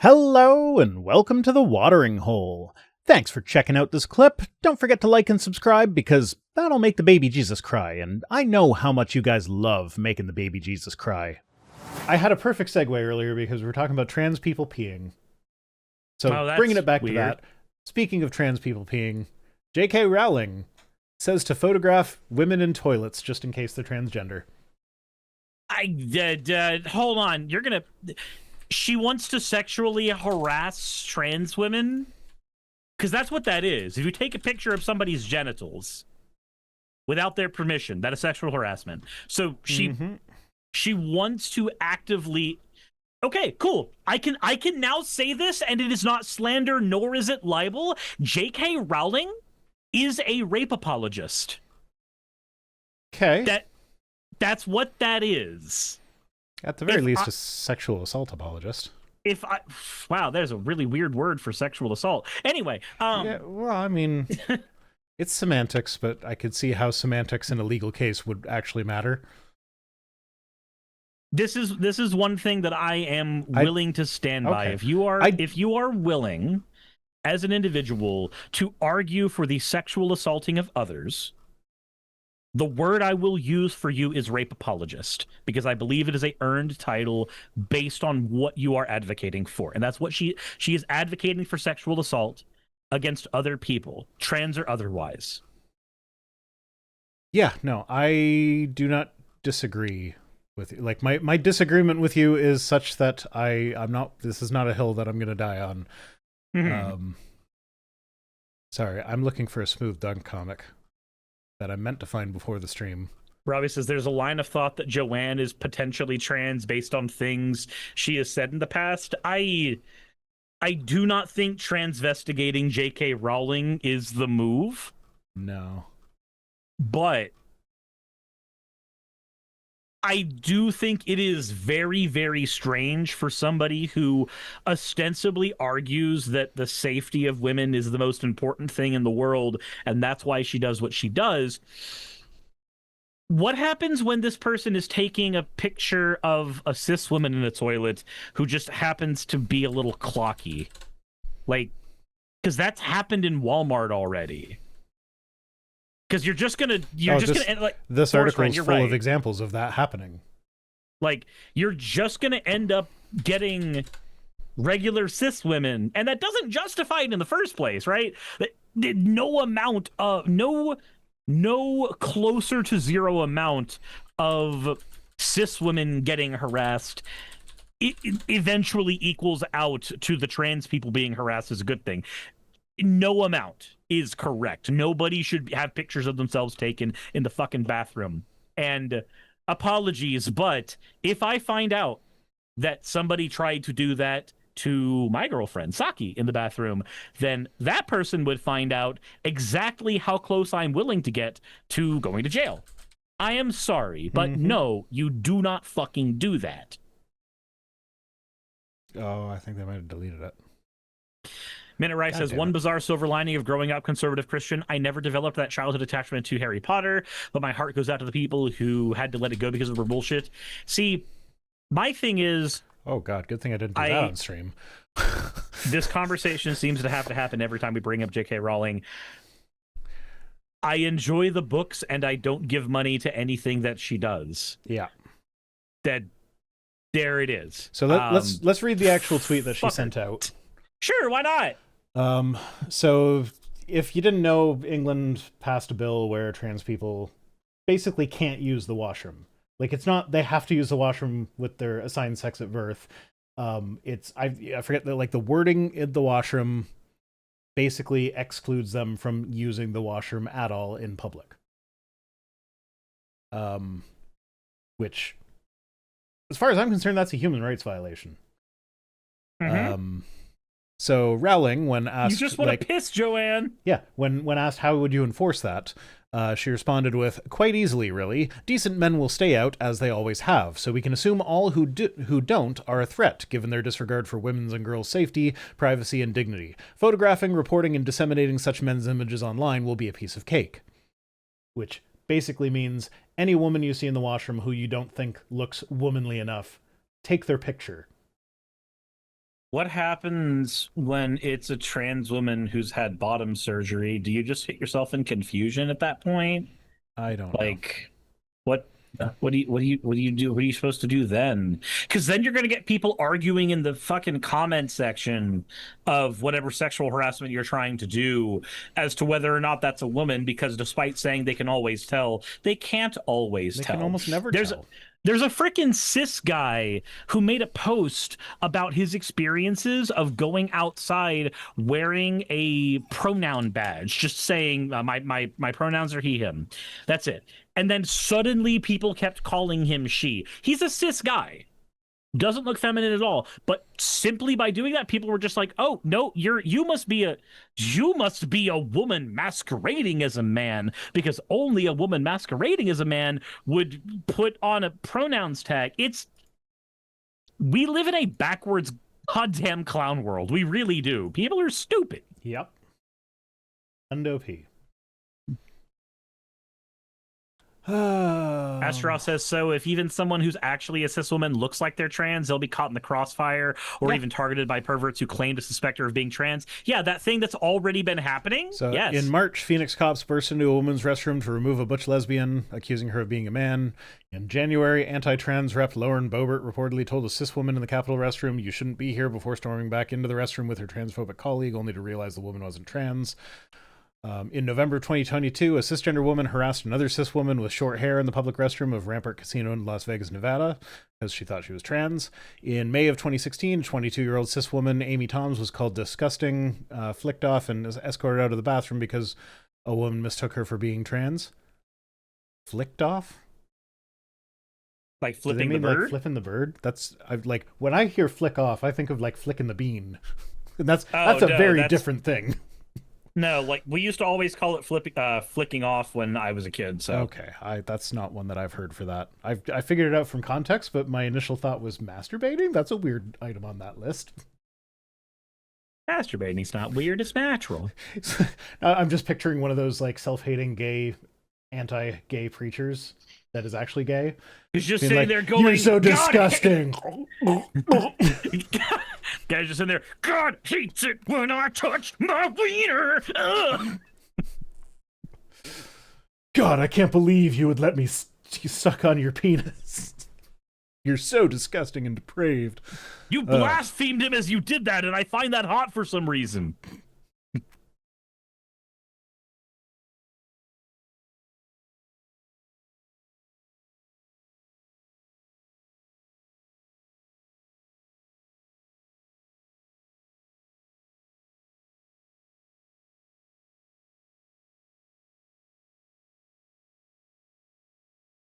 Hello and welcome to the Watering Hole. Thanks for checking out this clip. Don't forget to like and subscribe because that'll make the baby Jesus cry, and I know how much you guys love making the baby Jesus cry. I had a perfect segue earlier because we were talking about trans people peeing. So bringing it back to that, speaking of trans people peeing, J.K. Rowling says to photograph women in toilets just in case they're transgender. Hold on. She wants to sexually harass trans women? Because that's what that is. If you take a picture of somebody's genitals without their permission, that is sexual harassment. So she wants to actively... Okay, cool. I can now say this, and it is not slander, nor is it libel. J.K. Rowling is a rape apologist. Okay. That's what that is. At the very least, a sexual assault apologist. Wow, there's a really weird word for sexual assault. Anyway, yeah, well, I mean, it's semantics, but I could see how semantics in a legal case would actually matter. This is one thing that I am willing to stand by. If you are willing, as an individual, to argue for the sexual assaulting of others, the word I will use for you is rape apologist, because I believe it is a earned title based on what you are advocating for. And that's what she is advocating for sexual assault against other people, trans or otherwise. Yeah, no, I do not disagree with you. Like, my disagreement with you is such that this is not a hill that I'm going to die on. Sorry, I'm looking for a Smooth Dunk comic that I meant to find before the stream. Robbie says there's a line of thought that Joanne is potentially trans based on things she has said in the past. I do not think transvestigating J.K. Rowling is the move. No. But I do think it is very, very strange for somebody who ostensibly argues that the safety of women is the most important thing in the world, and that's why she does what she does. What happens when this person is taking a picture of a cis woman in a toilet who just happens to be a little clocky? Like, because that's happened in Walmart already. Because you're just gonna like this article is full of examples of that happening. Like, you're just gonna end up getting regular cis women, and that doesn't justify it in the first place, right? No closer to zero amount of cis women getting harassed it eventually equals out to the trans people being harassed as a good thing. No amount is correct. Nobody should have pictures of themselves taken in the fucking bathroom. And apologies, but if I find out that somebody tried to do that to my girlfriend, Saki, in the bathroom, then that person would find out exactly how close I'm willing to get to going to jail. I am sorry, but no, you do not fucking do that. Oh, I think they might have deleted it. Minute Rice says, one bizarre silver lining of growing up conservative Christian, I never developed that childhood attachment to Harry Potter, but my heart goes out to the people who had to let it go because of their bullshit. See, my thing is... Oh, God, good thing I didn't do that on stream. This conversation seems to have to happen every time we bring up J.K. Rowling. I enjoy the books, and I don't give money to anything that she does. Yeah. There it is. So let's read the actual tweet that she sent out. Sure, why not? So if you didn't know, England passed a bill where trans people basically can't use the washroom. Like, it's not they have to use the washroom with their assigned sex at birth. I forget that, like, the wording in the washroom basically excludes them from using the washroom at all in public. Which, as far as I'm concerned, that's a human rights violation. So Rowling, when asked... You just want to piss, Joanne! Yeah, when asked how would you enforce that, she responded with, quite easily, really. Decent men will stay out, as they always have, so we can assume all who don't are a threat, given their disregard for women's and girls' safety, privacy, and dignity. Photographing, reporting, and disseminating such men's images online will be a piece of cake. Which basically means any woman you see in the washroom who you don't think looks womanly enough, take their picture. What happens when it's a trans woman who's had bottom surgery? Do you just hit yourself in confusion at that point? I don't know. Like, what what do you do? What are you supposed to do then? Because then you're going to get people arguing in the fucking comment section of whatever sexual harassment you're trying to do as to whether or not that's a woman. Because despite saying they can always tell, they can't always They tell. can almost never There's tell. there's a freaking cis guy who made a post about his experiences of going outside wearing a pronoun badge, just saying my pronouns are he him. That's it. And then suddenly people kept calling him she. He's a cis guy. Doesn't look feminine at all. But simply by doing that, people were just like, "Oh no, you must be a woman masquerading as a man, because only a woman masquerading as a man would put on a pronouns tag." We live in a backwards goddamn clown world. We really do. People are stupid. Yep. Hundo P. Astaroth says, so if even someone who's actually a cis woman looks like they're trans, they'll be caught in the crossfire or even targeted by perverts who claim to suspect her of being trans. Yeah, that thing that's already been happening. So yes. In March, Phoenix cops burst into a woman's restroom to remove a butch lesbian, accusing her of being a man. In January, anti-trans rep Lauren Boebert reportedly told a cis woman in the Capitol restroom, "You shouldn't be here," before storming back into the restroom with her transphobic colleague, only to realize the woman wasn't trans. In November 2022, a cisgender woman harassed another cis woman with short hair in the public restroom of Rampart Casino in Las Vegas, Nevada, because she thought she was trans. In May of 2016, 22-year-old cis woman Amy Toms was called disgusting, flicked off, and escorted out of the bathroom because a woman mistook her for being trans. Flicked off? Like flipping the bird? bird? Like flipping the bird? That's like when I hear flick off, I think of like flicking the bean. And that's a very different thing. No, like we used to always call it flicking off when I was a kid. So okay, that's not one that I've heard for that. I figured it out from context, but my initial thought was masturbating. That's a weird item on that list. Masturbating's not weird; it's natural. I'm just picturing one of those like self-hating gay, anti-gay preachers that is actually gay. He's just sitting like, there going, "You're so disgusting." Guys just in there. God hates it when I touch my wiener. God, I can't believe you would let me suck on your penis. You're so disgusting and depraved. You blasphemed him as you did that, and I find that hot for some reason.